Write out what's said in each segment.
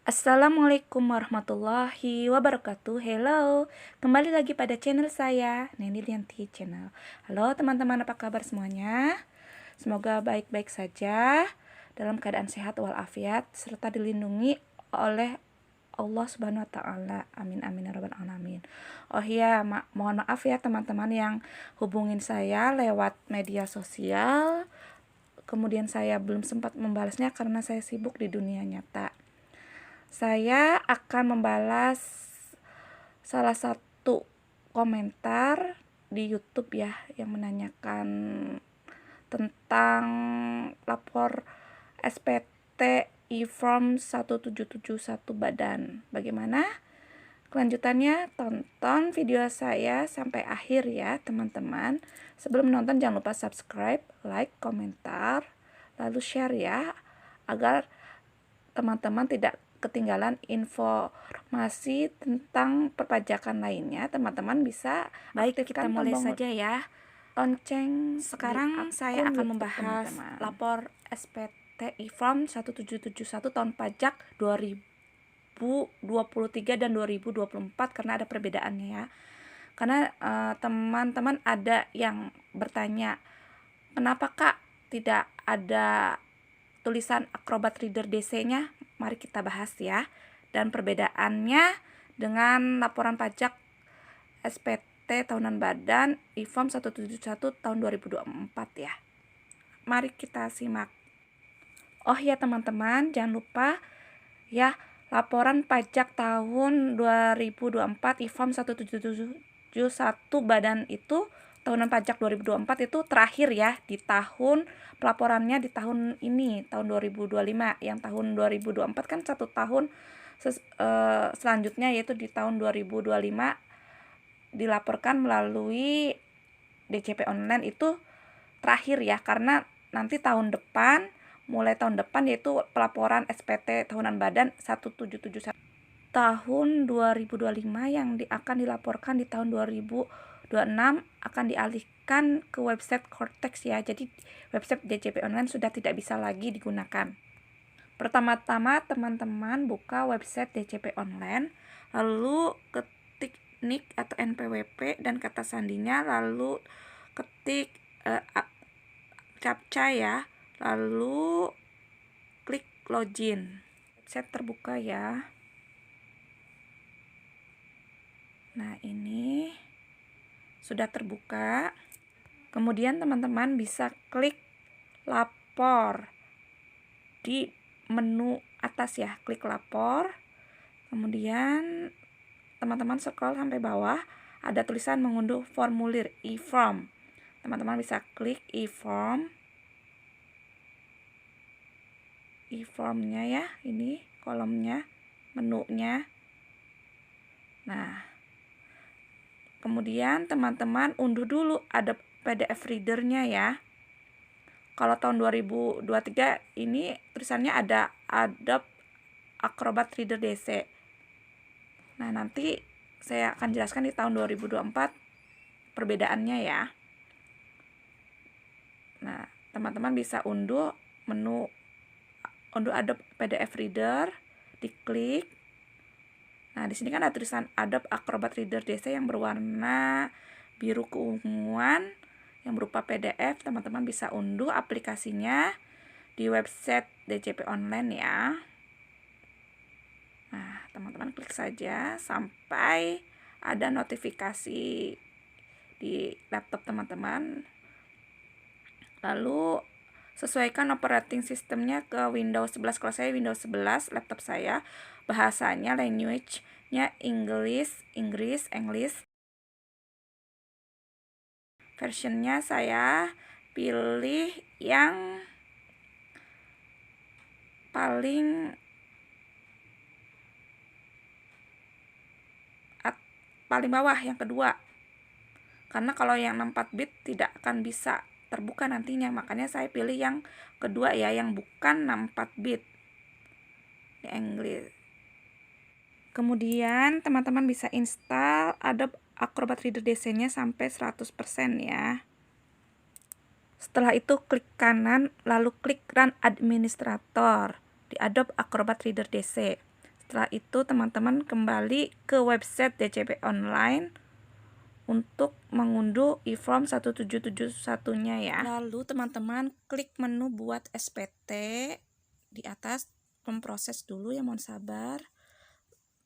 Assalamualaikum warahmatullahi wabarakatuh. Hello, kembali lagi pada channel saya, Neni Lianti Channel. Halo teman-teman, apa kabar semuanya? Semoga baik-baik saja, dalam keadaan sehat walafiat, serta dilindungi oleh Allah Subhanahu wa Ta'ala. Amin amin ya rabbal alamin. Oh iya, mohon maaf ya teman-teman yang hubungin saya lewat media sosial. Kemudian saya belum sempat membalasnya karena saya sibuk di dunia nyata. Saya akan membalas salah satu komentar di YouTube ya yang menanyakan tentang lapor SPT e-form 1771 badan. Bagaimana? Kelanjutannya tonton video saya sampai akhir ya teman-teman. Sebelum menonton jangan lupa subscribe, like, komentar, lalu share ya, agar teman-teman tidak ketinggalan informasi tentang perpajakan lainnya. Teman-teman bisa aktifkan Kita mulai tombol saja ya. lonceng. Sekarang saya akan membahas teman-teman. lapor SPT e-form 1771 tahun pajak 2023 dan 2024 karena ada perbedaannya ya. Karena teman-teman ada yang bertanya, kenapa Kak tidak ada tulisan Acrobat Reader DC-nya? Mari kita bahas ya. Dan perbedaannya dengan laporan pajak SPT tahunan badan e-form 171 tahun 2024 ya. Mari kita simak. Oh ya teman-teman, jangan lupa ya, laporan pajak tahun 2024 e-form 1771 badan itu tahunan pajak 2024 itu terakhir ya, di tahun pelaporannya di tahun ini, tahun 2025. Yang tahun 2024 kan 1 tahun selanjutnya, yaitu di tahun 2025 dilaporkan melalui DCP online itu terakhir ya, karena nanti mulai tahun depan yaitu pelaporan SPT tahunan badan 1771 tahun 2025 yang akan dilaporkan di tahun 2026 akan dialihkan ke website Cortex ya. Jadi website DCP online sudah tidak bisa lagi digunakan. Pertama-tama teman-teman buka website DCP online, lalu ketik NIK atau NPWP dan kata sandinya, lalu ketik captcha ya, lalu klik login. Website terbuka ya. Nah, ini sudah terbuka. Kemudian teman-teman bisa klik lapor di menu atas ya, klik lapor. Kemudian teman-teman scroll sampai bawah, ada tulisan mengunduh formulir e-form. Teman-teman bisa klik e-formnya ya, ini kolomnya, menunya. Nah, kemudian teman-teman unduh dulu ada PDF readernya ya. Kalau tahun 2023 ini tulisannya ada Adobe Acrobat Reader DC. Nah, nanti saya akan jelaskan di tahun 2024 perbedaannya ya. Nah, teman-teman bisa unduh menu unduh Adobe PDF Reader, diklik. Nah, di sini kan ada tulisan Adobe Acrobat Reader DC yang berwarna biru keunguan yang berupa PDF. Teman-teman bisa unduh aplikasinya di website DCP online ya. Nah, teman-teman klik saja sampai ada notifikasi di laptop teman-teman. Lalu sesuaikan operating sistemnya ke Windows 11. Kalau saya Windows 11 laptop saya, bahasanya language-nya Inggris. Versionnya saya pilih yang paling bawah, yang kedua. Karena kalau yang 64 bit tidak akan bisa terbuka nantinya, makanya saya pilih yang kedua ya, yang bukan 64 bit di Inggris. Kemudian teman-teman bisa install Adobe Acrobat Reader DC-nya sampai 100% ya. Setelah itu klik kanan lalu klik Run Administrator di Adobe Acrobat Reader DC. Setelah itu teman-teman kembali ke website DJP Online untuk mengunduh e-form 1771-nya ya. Lalu teman-teman klik menu buat SPT di atas, memproses dulu ya, mohon sabar.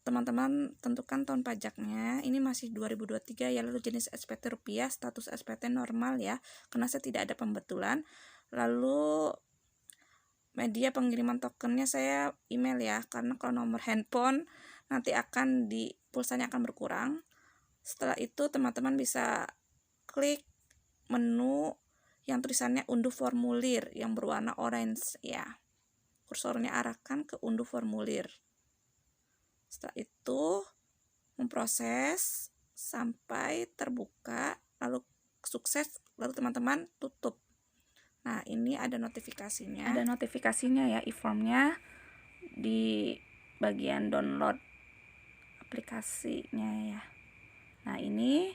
Teman-teman tentukan tahun pajaknya, ini masih 2023 ya. Lalu jenis SPT rupiah, status SPT normal ya, karena saya tidak ada pembetulan. Lalu media pengiriman tokennya saya email ya, karena kalau nomor handphone nanti pulsanya akan berkurang. Setelah itu teman-teman bisa klik menu yang tulisannya unduh formulir yang berwarna orange ya. Kursornya arahkan ke unduh formulir. Setelah itu memproses sampai terbuka, lalu sukses, lalu teman-teman tutup. Nah, ini ada notifikasinya. Ada notifikasinya ya, e-formnya di bagian download aplikasinya ya. Nah, ini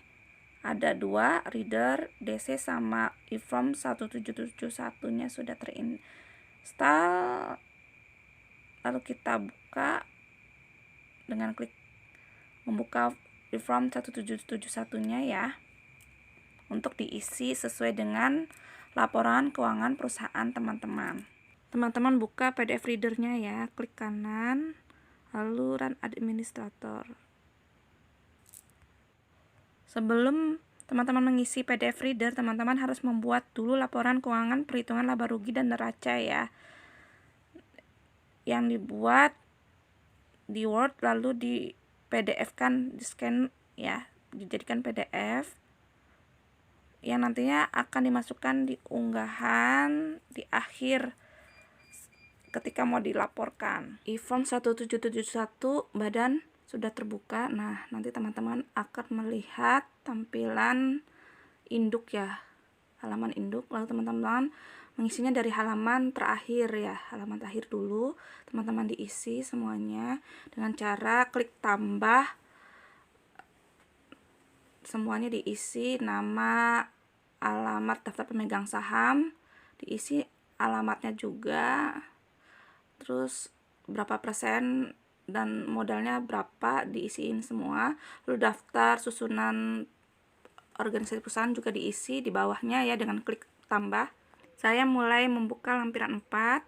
ada 2 reader DC sama e-form 1771-nya sudah terinstall. Lalu kita buka dengan klik membuka e-form 1771-nya ya, untuk diisi sesuai dengan laporan keuangan perusahaan teman-teman. Teman-teman buka PDF readernya ya, klik kanan, lalu run administrator. Sebelum teman-teman mengisi PDF reader, teman-teman harus membuat dulu laporan keuangan perhitungan laba rugi dan neraca ya, yang dibuat di Word lalu di PDF-kan, di scan ya, dijadikan PDF yang nantinya akan dimasukkan di unggahan di akhir ketika mau dilaporkan. E-form 1771 badan sudah terbuka. Nah, nanti teman-teman akan melihat tampilan induk ya, halaman induk. Lalu teman-teman mengisinya dari halaman terakhir ya, halaman terakhir dulu. Teman-teman diisi semuanya dengan cara klik tambah. Semuanya diisi, nama, alamat daftar pemegang saham, diisi alamatnya juga, terus berapa persen dan modalnya berapa diisiin semua. Lalu daftar susunan organisasi perusahaan juga diisi di bawahnya ya dengan klik tambah. Saya mulai membuka lampiran 4.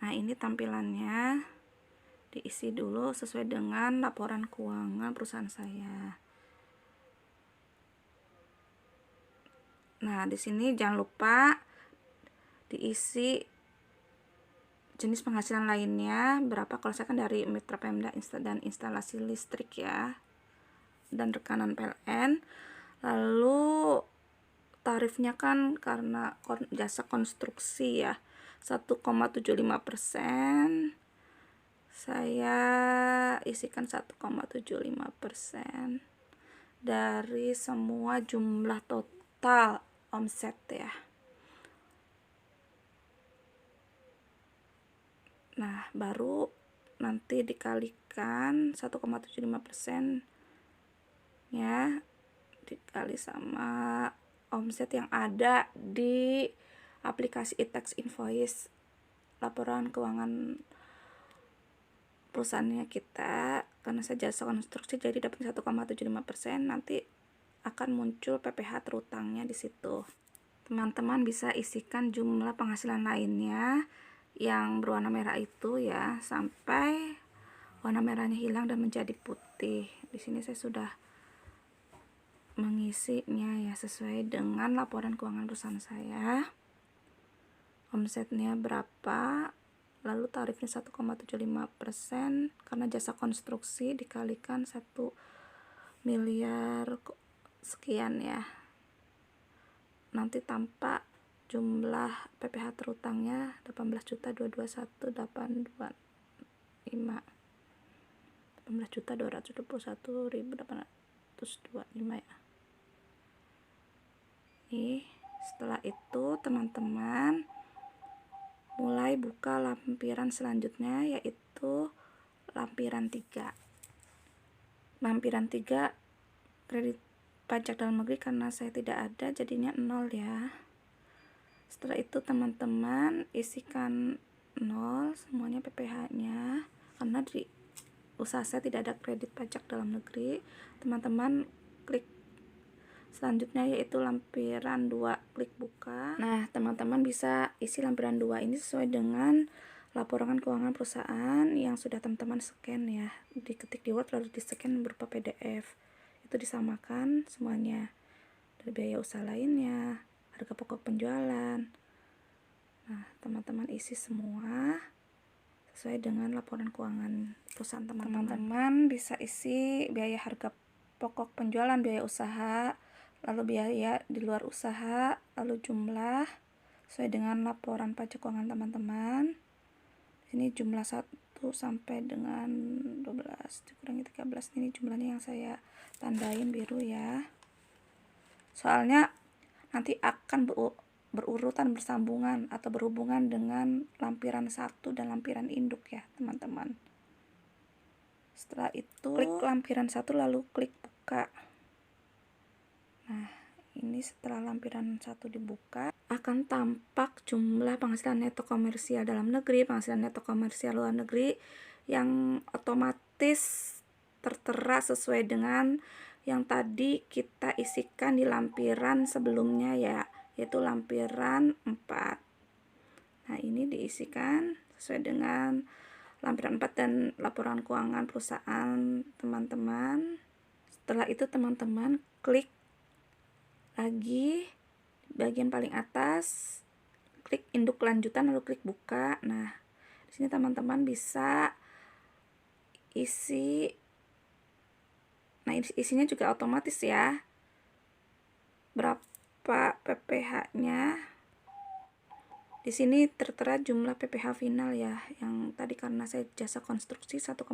Nah, ini tampilannya diisi dulu sesuai dengan laporan keuangan perusahaan saya. Nah, di sini jangan lupa diisi jenis penghasilan lainnya berapa. Kalau saya kan dari Mitra Pemda dan instalasi listrik ya, dan rekanan PLN. Lalu tarifnya kan karena jasa konstruksi ya 1,75%, saya isikan 1,75% dari semua jumlah total omset ya. Nah, baru nanti dikalikan 1,75% ya, dikali sama omset yang ada di aplikasi e-tax invoice laporan keuangan perusahaannya kita. Karena saya jasa konstruksi jadi dapat 1,75%, nanti akan muncul PPh terutangnya di situ. Teman-teman bisa isikan jumlah penghasilan lainnya yang berwarna merah itu ya, sampai warna merahnya hilang dan menjadi putih. Di sini saya sudah mengisinya ya sesuai dengan laporan keuangan perusahaan saya. Omsetnya berapa, lalu tarifnya 1,75% karena jasa konstruksi dikalikan 1 miliar sekian ya. Nanti tampak jumlah PPh terutangnya 18.221.825, 18.221.825 ya. Setelah itu teman-teman mulai buka lampiran selanjutnya, yaitu lampiran 3. Lampiran 3 kredit pajak dalam negeri, karena saya tidak ada jadinya 0 ya. Setelah itu teman-teman isikan 0 semuanya PPh-nya, karena di usaha saya tidak ada kredit pajak dalam negeri, teman-teman klik selanjutnya yaitu lampiran 2, klik buka. Nah, teman-teman bisa isi lampiran 2 ini sesuai dengan laporan keuangan perusahaan yang sudah teman-teman scan ya. Diketik di Word lalu di-scan berupa PDF. Itu disamakan semuanya. Dari biaya usaha lainnya, harga pokok penjualan. Nah, teman-teman isi semua sesuai dengan laporan keuangan perusahaan teman-teman. Teman-teman bisa isi biaya harga pokok penjualan, biaya usaha, lalu biaya di luar usaha, lalu jumlah sesuai dengan laporan pajak keuangan teman-teman. Ini jumlah 1 sampai dengan 12 dikurangi 13, ini jumlahnya yang saya tandain biru ya. Soalnya nanti akan berurutan bersambungan atau berhubungan dengan lampiran 1 dan lampiran induk ya, teman-teman. Setelah itu klik lampiran 1 lalu klik buka. Nah, ini setelah lampiran 1 dibuka akan tampak jumlah penghasilan neto komersial dalam negeri, penghasilan neto komersial luar negeri yang otomatis tertera sesuai dengan yang tadi kita isikan di lampiran sebelumnya ya, yaitu lampiran 4. Nah, ini diisikan sesuai dengan lampiran 4 dan laporan keuangan perusahaan teman-teman. Setelah itu teman-teman klik lagi bagian paling atas, klik induk lanjutan lalu klik buka. Nah, di sini teman-teman bisa isi. Nah, isinya juga otomatis ya. Berapa PPh-nya? Di sini tertera jumlah PPh final ya. Yang tadi karena saya jasa konstruksi 1,75%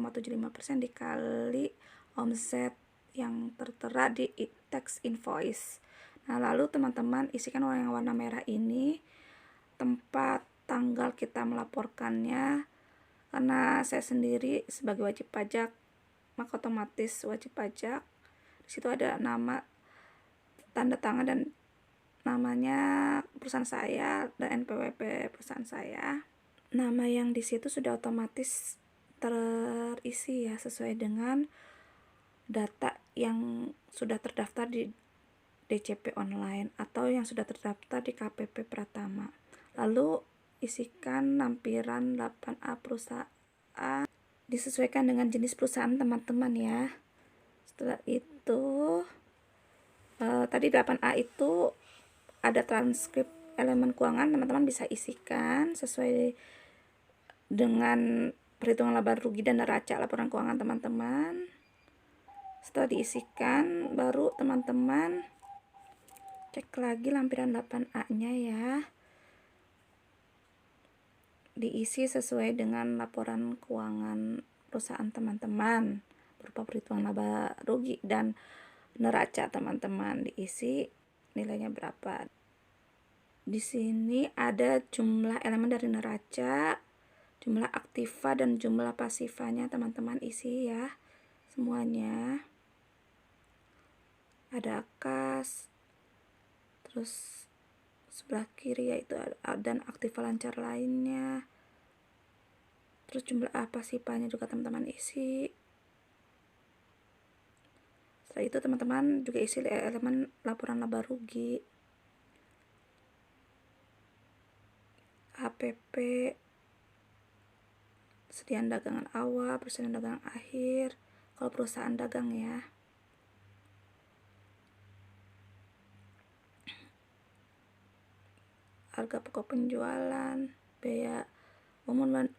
dikali omset yang tertera di tax invoice. Nah, lalu teman-teman isikan yang warna merah ini tempat tanggal kita melaporkannya. Karena saya sendiri sebagai wajib pajak, maka otomatis wajib pajak. Di situ ada nama, tanda tangan dan namanya perusahaan saya dan NPWP perusahaan saya. Nama yang di situ sudah otomatis terisi ya sesuai dengan data yang sudah terdaftar di DCP online atau yang sudah terdaftar di KPP Pratama. Lalu isikan lampiran 8A perusahaan disesuaikan dengan jenis perusahaan teman-teman ya. Setelah itu tadi 8A itu ada transkrip elemen keuangan, teman-teman bisa isikan sesuai dengan perhitungan laba rugi dan neraca laporan keuangan teman-teman. Setelah diisikan baru teman-teman cek lagi lampiran 8A-nya ya. Diisi sesuai dengan laporan keuangan perusahaan teman-teman berupa perhitungan laba rugi dan neraca teman-teman, diisi nilainya berapa. Di sini ada jumlah elemen dari neraca, jumlah aktiva dan jumlah pasifanya, teman-teman isi ya semuanya. Ada kas, terus sebelah kiri yaitu dan aktiva lancar lainnya, terus jumlah pasifanya juga teman-teman isi. Setelah itu teman-teman juga isi elemen laporan laba rugi, HPP, persediaan dagangan awal, persediaan dagangan akhir kalau perusahaan dagang ya. Harga pokok penjualan, biaya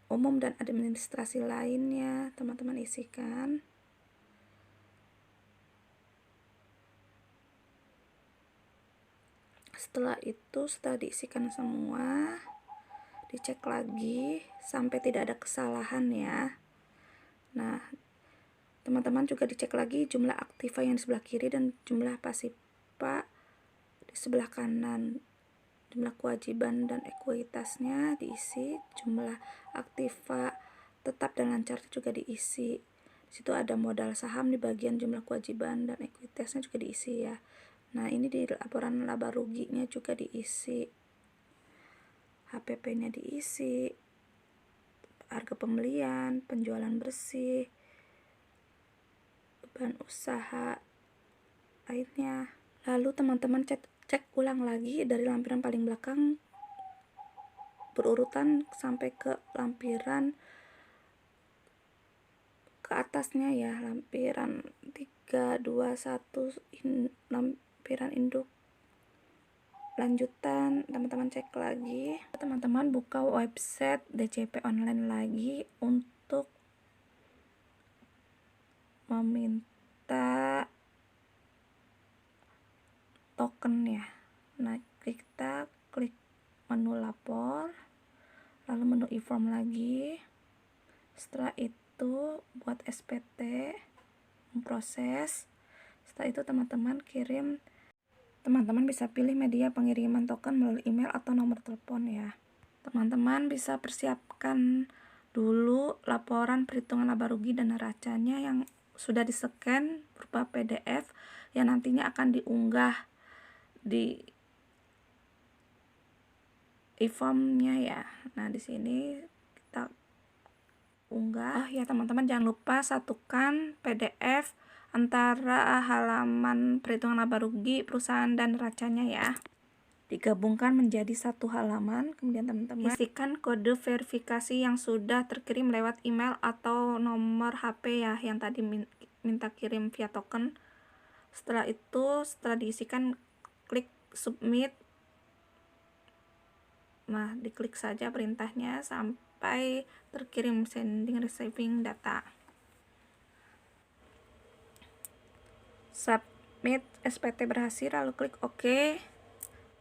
umum dan administrasi lainnya teman-teman isikan. Setelah itu, setelah diisikan semua, dicek lagi sampai tidak ada kesalahan ya. Nah, teman-teman juga dicek lagi jumlah aktiva yang di sebelah kiri dan jumlah pasifa di sebelah kanan. Jumlah kewajiban dan ekuitasnya diisi, jumlah aktiva tetap dan lancar juga diisi. Di situ ada modal saham di bagian jumlah kewajiban dan ekuitasnya juga diisi ya. Nah, ini di laporan laba ruginya juga diisi. HPP-nya diisi, harga pembelian, penjualan bersih, beban usaha lainnya. Lalu teman-teman cek ulang lagi dari lampiran paling belakang berurutan sampai ke lampiran ke atasnya ya, lampiran 3, 2, 1, lampiran induk lanjutan. Teman-teman cek lagi, teman-teman buka website DJP online lagi untuk meminta token ya. Nah, kita klik menu lapor, lalu menu e-form lagi. Setelah itu buat SPT, memproses. Setelah itu teman-teman kirim. Teman-teman bisa pilih media pengiriman token melalui email atau nomor telepon ya. Teman-teman bisa persiapkan dulu laporan perhitungan laba rugi dan neracanya yang sudah di-scan berupa PDF yang nantinya akan diunggah di e-formnya ya. Nah, di sini kita unggah. Oh ya teman-teman, jangan lupa satukan PDF antara halaman perhitungan laba rugi perusahaan dan neracanya ya, digabungkan menjadi satu halaman. Kemudian teman-teman isikan kode verifikasi yang sudah terkirim lewat email atau nomor HP ya, yang tadi minta kirim via token. Setelah itu, setelah diisikan, klik submit. Nah, diklik saja perintahnya sampai terkirim sending receiving data. Submit SPT berhasil, lalu klik OK.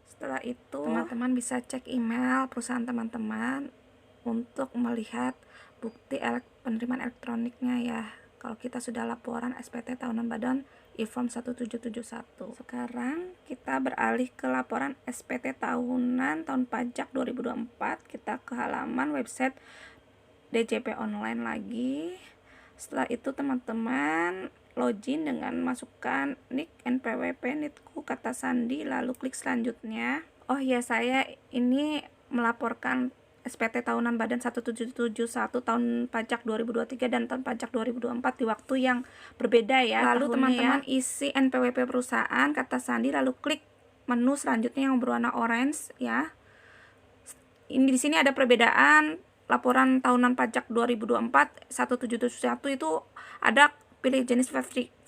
Setelah itu teman-teman bisa cek email perusahaan teman-teman untuk melihat bukti penerimaan elektroniknya ya, kalau kita sudah laporan SPT tahunan badan e-form 1771. Sekarang kita beralih ke laporan SPT tahunan tahun pajak 2024. Kita ke halaman website DJP online lagi. Setelah itu teman-teman login dengan masukkan nick, NPWP, NITKU, kata sandi, lalu klik selanjutnya. Oh ya, saya ini melaporkan SPT tahunan badan 1771 tahun pajak 2023 dan tahun pajak 2024 di waktu yang berbeda ya. Lalu teman-teman isi NPWP perusahaan, kata sandi, lalu klik menu selanjutnya yang berwarna orange ya. Ini di sini ada perbedaan laporan tahunan pajak 2024 1771 itu ada pilih jenis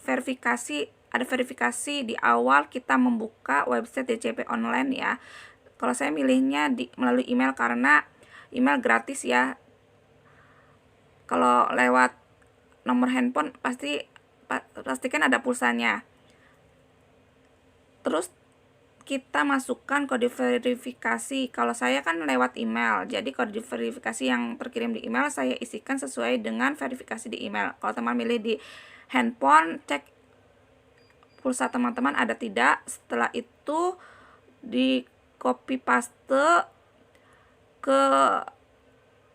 verifikasi, ada verifikasi di awal kita membuka website DJP online ya. Kalau saya milihnya melalui email karena email gratis ya. Kalau lewat nomor handphone pastikan ada pulsanya. Terus kita masukkan kode verifikasi. Kalau saya kan lewat email, jadi kode verifikasi yang terkirim di email saya isikan sesuai dengan verifikasi di email. Kalau teman milih di handphone, cek pulsa teman-teman ada tidak. Setelah itu di copy paste ke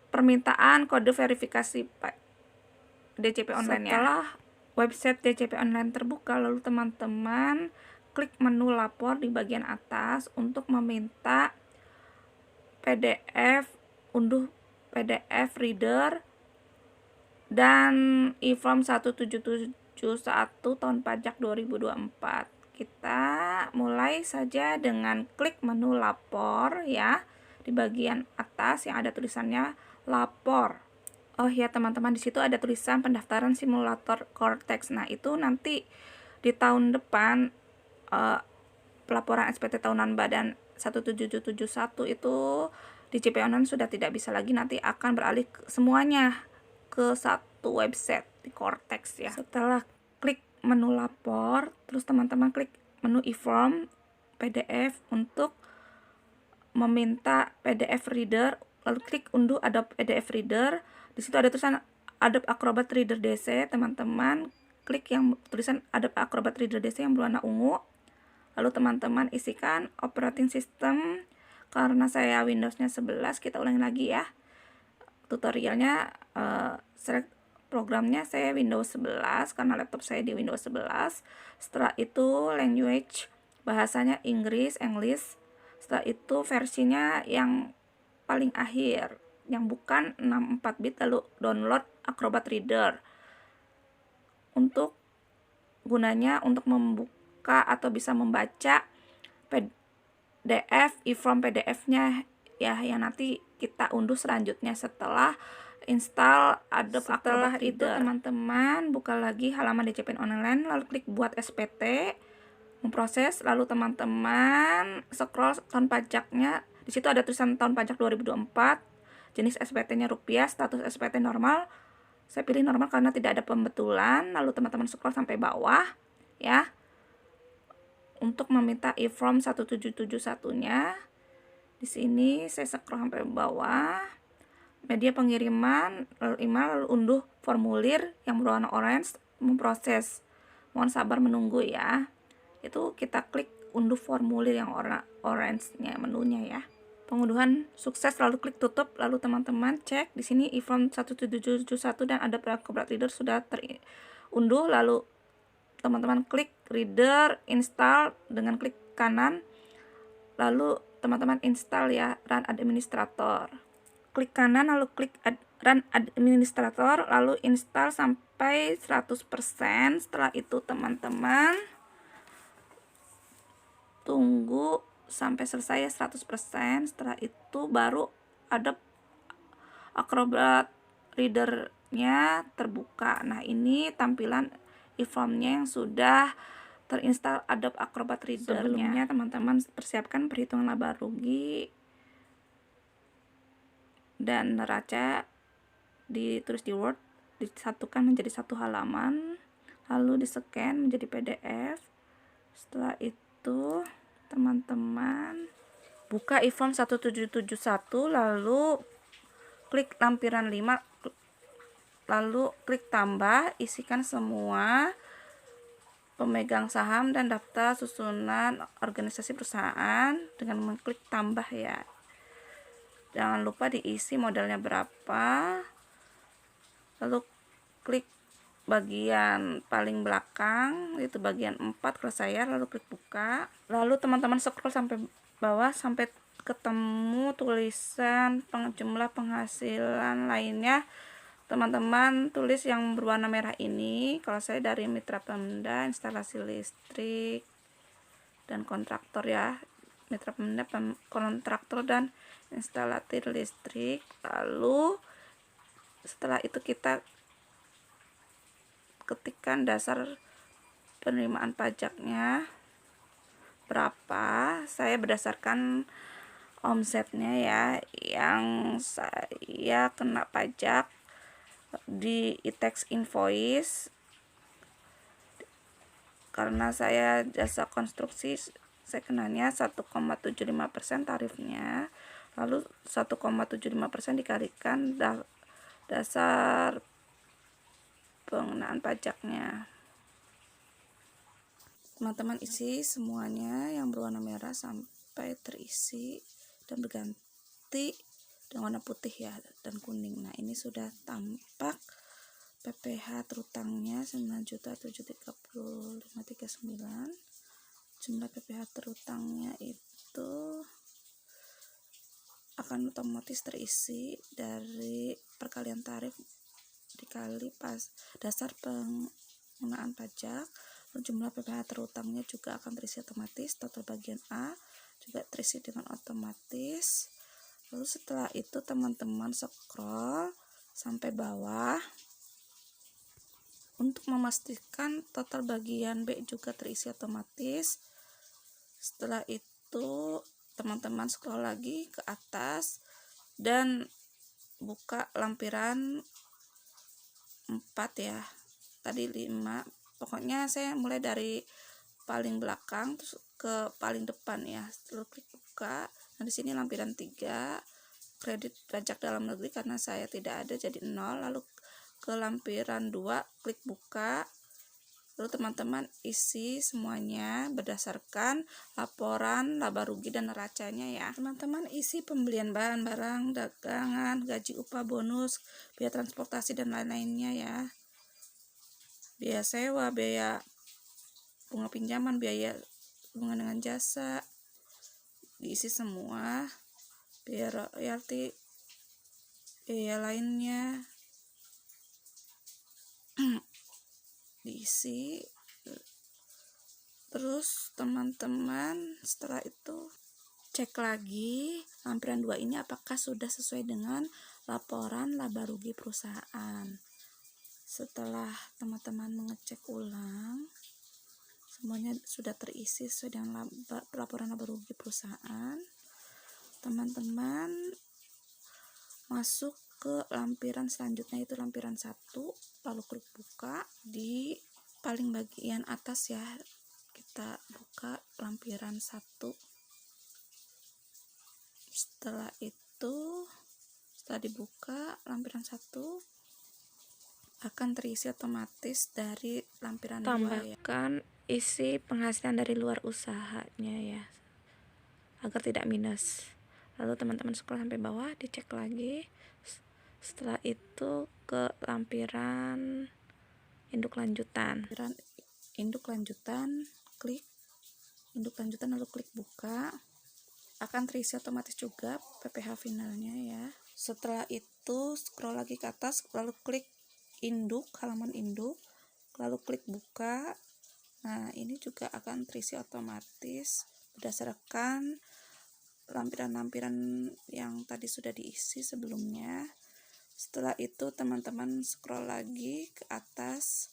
permintaan kode verifikasi DJP online ya. Setelah website DJP online terbuka, lalu teman-teman klik menu lapor di bagian atas untuk meminta PDF, unduh PDF reader dan e-form 1771 tahun pajak 2024. Kita mulai saja dengan klik menu lapor ya, di bagian atas yang ada tulisannya lapor. Oh ya teman-teman, di situ ada tulisan pendaftaran simulator Cortex. Nah, itu nanti di tahun depan pelaporan SPT tahunan badan 1771 itu di DJP online sudah tidak bisa lagi, nanti akan beralih semuanya ke satu website di Cortex ya. Setelah klik menu lapor, terus teman-teman klik menu e-form PDF untuk meminta PDF reader, lalu klik unduh Adobe PDF Reader. Di situ ada tulisan Adobe Acrobat Reader DC, teman-teman klik yang tulisan Adobe Acrobat Reader DC yang berwarna ungu. Lalu teman-teman isikan operating system, karena saya Windows-nya 11, kita ulangi lagi ya. Tutorialnya select programnya saya Windows 11 karena laptop saya di Windows 11. Setelah itu language, bahasanya English. Setelah itu versinya yang paling akhir, yang bukan 64 bit, lalu download Acrobat Reader. Untuk gunanya untuk membuka atau bisa membaca PDF, e-form PDF-nya ya, yang nanti kita unduh selanjutnya setelah install Adobe Acrobat Reader. Setelah itu teman-teman buka lagi halaman DCPN online, lalu klik buat SPT, memproses, lalu teman-teman scroll tahun pajaknya. Di situ ada tulisan tahun pajak 2024, jenis SPT-nya rupiah, status SPT normal. Saya pilih normal karena tidak ada pembetulan. Lalu teman-teman scroll sampai bawah ya. Untuk meminta e-form 1771-nya. Di sini saya scroll sampai bawah. Media pengiriman, lalu email, lalu unduh formulir yang berwarna orange, memproses. Mohon sabar menunggu ya. Itu kita klik unduh formulir yang orange-nya menunya ya. Pengunduhan sukses, lalu klik tutup, lalu teman-teman cek di sini e-form 1771 dan ada Acrobat Reader sudah terunduh, lalu teman-teman klik reader install dengan klik kanan, lalu teman-teman install ya Run Administrator. Klik kanan lalu klik Run Administrator, lalu install sampai 100%. Setelah itu teman-teman tunggu sampai selesai ya 100%. Setelah itu baru ada Acrobat Reader-nya terbuka. Nah, ini tampilan e-formnya yang sudah terinstall Adobe Acrobat Reader-nya. Sebelumnya teman-teman persiapkan perhitungan laba rugi dan neraca, ditulis di Word, disatukan menjadi satu halaman, lalu di-scan menjadi PDF. Setelah itu teman-teman buka e-form 1771, lalu klik lampiran 5, lalu klik tambah, isikan semua pemegang saham dan daftar susunan organisasi perusahaan dengan mengklik tambah ya. Jangan lupa diisi modalnya berapa, lalu klik bagian paling belakang, itu bagian 4 kalau saya, lalu klik buka. Lalu teman-teman scroll sampai bawah sampai ketemu tulisan jumlah penghasilan lainnya. Teman-teman tulis yang berwarna merah ini. Kalau saya dari Mitra Pemda, instalasi listrik dan kontraktor ya. Mitra Pemda, kontraktor dan instalatir listrik. Lalu setelah itu kita ketikkan dasar penerimaan pajaknya berapa. Saya berdasarkan omsetnya ya, yang saya kena pajak di e-tax invoice karena saya jasa konstruksi, saya kenanya 1,75% tarifnya, lalu 1,75% dikalikan dasar pengenaan pajaknya. Teman-teman isi semuanya yang berwarna merah sampai terisi dan berganti dengan warna putih ya dan kuning. Nah, ini sudah tampak PPh terutangnya 9.730.539. Jumlah PPh terutangnya itu akan otomatis terisi dari perkalian tarif dikali dasar pengenaan pajak. Jumlah PPh terutangnya juga akan terisi otomatis. Total bagian A juga terisi dengan otomatis. Lalu setelah itu teman-teman scroll sampai bawah untuk memastikan total bagian B juga terisi otomatis. Setelah itu teman-teman scroll lagi ke atas dan buka lampiran 4 ya. Tadi 5. Pokoknya saya mulai dari paling belakang terus ke paling depan ya. Lalu klik buka. Nah, di sini lampiran 3, kredit pajak dalam negeri karena saya tidak ada jadi 0. Lalu ke lampiran 2, klik buka. Lalu teman-teman isi semuanya berdasarkan laporan laba rugi dan neracanya ya. Teman-teman isi pembelian bahan barang dagangan, gaji upah bonus, biaya transportasi dan lain-lainnya ya. Biaya sewa, biaya bunga pinjaman, biaya hubungan dengan jasa, diisi semua. Biaya royalti, biaya lainnya diisi. Terus teman-teman setelah itu cek lagi lampiran 2 ini apakah sudah sesuai dengan laporan laba rugi perusahaan. Setelah teman-teman mengecek ulang, semuanya sudah terisi sesuai dengan laporan laba rugi perusahaan, teman-teman masuk ke lampiran selanjutnya, yaitu lampiran 1, lalu klik buka. Di paling bagian atas ya, kita buka lampiran 1. Setelah dibuka lampiran 1 akan terisi otomatis dari lampiran 2 ya. Tambahkan isi penghasilan dari luar usahanya ya, agar tidak minus. Lalu teman-teman scroll sampai bawah, dicek lagi. Setelah itu ke lampiran induk lanjutan. Induk lanjutan, klik induk lanjutan lalu klik buka. Akan terisi otomatis juga PPh finalnya ya. Setelah itu scroll lagi ke atas lalu klik induk, halaman induk, lalu klik buka. Nah, ini juga akan terisi otomatis berdasarkan lampiran-lampiran yang tadi sudah diisi sebelumnya. Setelah itu teman-teman scroll lagi ke atas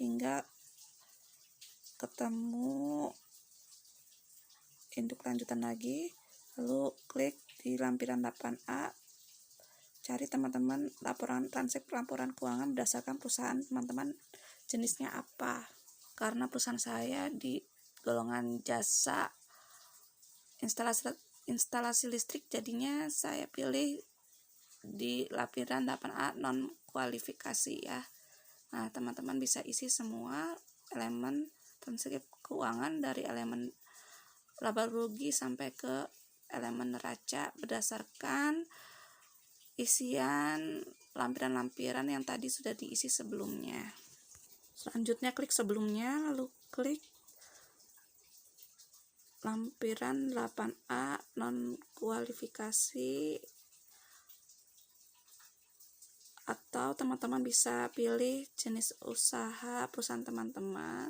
hingga ketemu induk lanjutan lagi, lalu klik di lampiran 8A. Cari teman-teman laporan transaksi laporan keuangan berdasarkan perusahaan teman-teman jenisnya apa. Karena perusahaan saya di golongan jasa instalasi listrik, jadinya saya pilih di lampiran 8A non kualifikasi ya. Nah, teman-teman bisa isi semua elemen transaksi keuangan dari elemen laba rugi sampai ke elemen neraca berdasarkan isian lampiran-lampiran yang tadi sudah diisi sebelumnya. Selanjutnya klik sebelumnya, lalu klik lampiran 8A non kualifikasi, atau teman-teman bisa pilih jenis usaha perusahaan teman-teman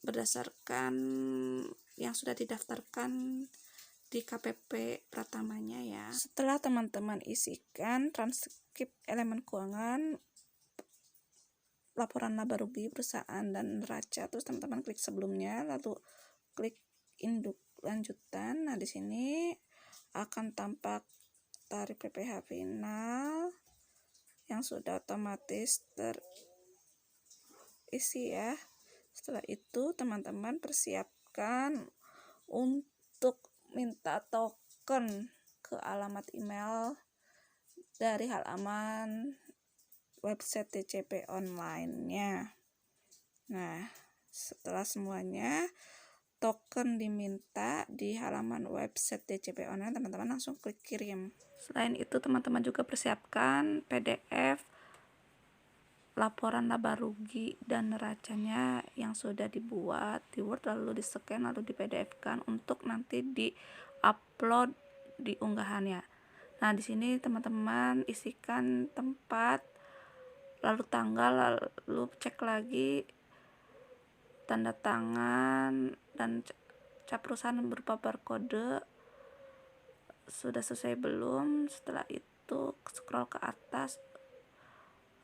berdasarkan yang sudah didaftarkan di KPP Pratamanya ya. Setelah teman-teman isikan transkrip elemen keuangan, laporan laba rugi perusahaan dan neraca, terus teman-teman klik sebelumnya lalu klik induk lanjutan. Nah, di sini akan tampak tarif PPh final yang sudah otomatis terisi ya. Setelah itu teman-teman persiapkan untuk minta token ke alamat email dari halaman website DCP online-nya. Nah, setelah semuanya token diminta di halaman website DCP online, teman-teman langsung klik kirim. Selain itu teman-teman juga persiapkan PDF laporan laba rugi dan neracanya yang sudah dibuat di Word, lalu di-scan lalu di PDF-kan untuk nanti di-upload di unggahannya. Nah, di sini teman-teman isikan tempat, lalu tanggal, lalu cek lagi tanda tangan dan cap perusahaan berupa barcode sudah selesai belum. Setelah itu scroll ke atas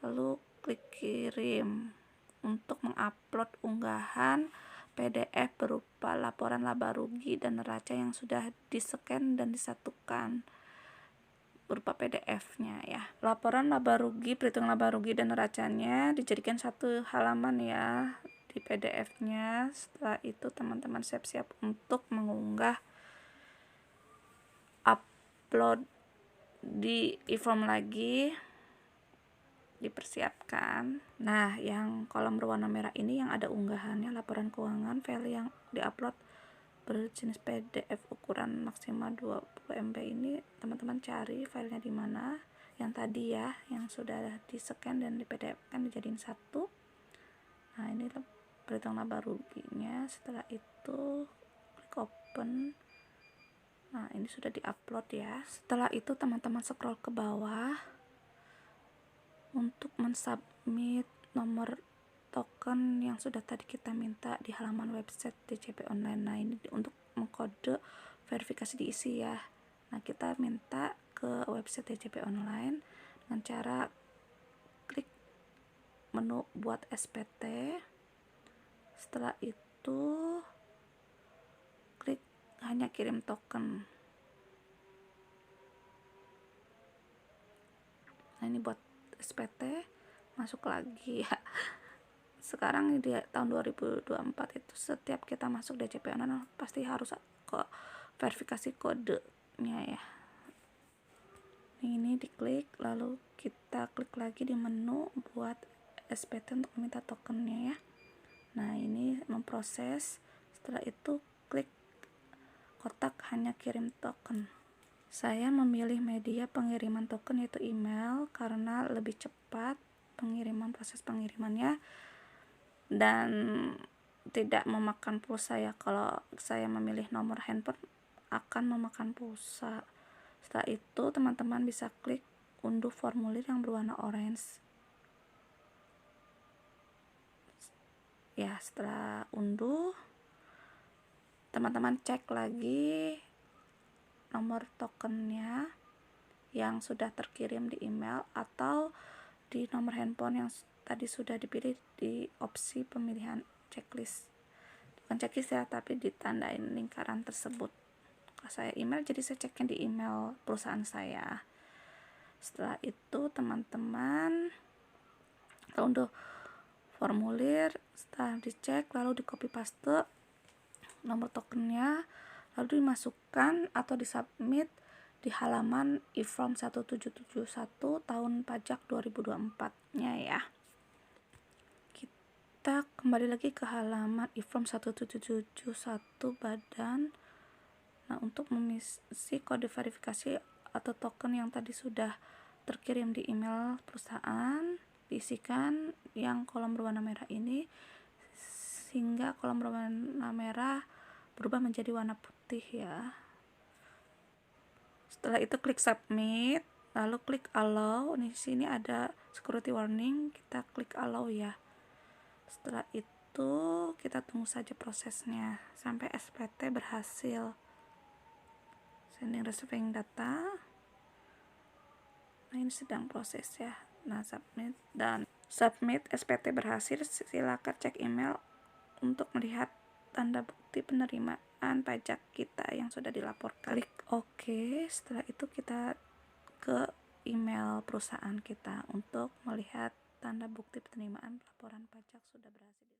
lalu klik kirim untuk mengupload unggahan PDF berupa laporan laba rugi dan neraca yang sudah di-scan dan disatukan berupa PDF-nya ya. Laporan laba rugi, perhitungan laba rugi dan neracanya dijadikan satu halaman ya di PDF-nya. Setelah itu teman-teman siap-siap untuk mengunggah, upload di e-form lagi, dipersiapkan. Nah, yang kolom berwarna merah ini yang ada unggahannya laporan keuangan, file yang diupload berjenis PDF ukuran maksimal 20 MB ini, teman-teman cari filenya di mana. Yang tadi ya, yang sudah di-scan dan di PDF kan dijadiin satu. Nah, ini perhitungan laba ruginya. Setelah itu klik open. Nah, ini sudah di-upload ya. Setelah itu teman-teman scroll ke bawah untuk mensubmit nomor token yang sudah tadi kita minta di halaman website DJP Online. Nah, ini untuk mengkode verifikasi diisi ya. Nah, kita minta ke website DJP Online dengan cara klik menu buat SPT. Setelah itu klik hanya kirim token. Nah, ini buat SPT, masuk lagi ya. Sekarang di tahun 2024 itu setiap kita masuk DJP Online pasti harus ke verifikasi kodenya ya. Ini diklik, lalu kita klik lagi di menu buat SPT untuk meminta tokennya ya. Nah, ini memproses. Setelah itu klik kotak hanya kirim token. Saya memilih media pengiriman token yaitu email karena lebih cepat proses pengirimannya dan tidak memakan pulsa ya. Kalau saya memilih nomor handphone akan memakan pulsa. Setelah itu teman-teman bisa klik unduh formulir yang berwarna orange ya. Setelah unduh, teman-teman cek lagi nomor tokennya yang sudah terkirim di email atau di nomor handphone yang tadi sudah dipilih di opsi pemilihan checklist. Bukan checklist ya, tapi ditandain lingkaran tersebut. Kalau saya email, jadi saya ceknya di email perusahaan saya. Setelah itu teman-teman unduh formulir, setelah dicek lalu di copy paste nomor tokennya, lalu dimasukkan atau disubmit di halaman e-form 1771 tahun pajak 2024 nya ya. Kita kembali lagi ke halaman e-form 1771 badan. Nah, untuk mengisi kode verifikasi atau token yang tadi sudah terkirim di email perusahaan, diisikan yang kolom berwarna merah ini sehingga kolom berwarna merah berubah menjadi warna putih ya. Setelah itu klik submit, lalu klik allow. Di sini ada security warning, kita klik allow ya. Setelah itu kita tunggu saja prosesnya sampai SPT berhasil. Sending receiving data. Nah, ini sedang proses ya. Nah, submit SPT berhasil. Silakan cek email untuk melihat tanda bukti penerimaan pajak kita yang sudah dilaporkan. Klik OK. Setelah itu kita ke email perusahaan kita untuk melihat tanda bukti penerimaan laporan pajak sudah berhasil.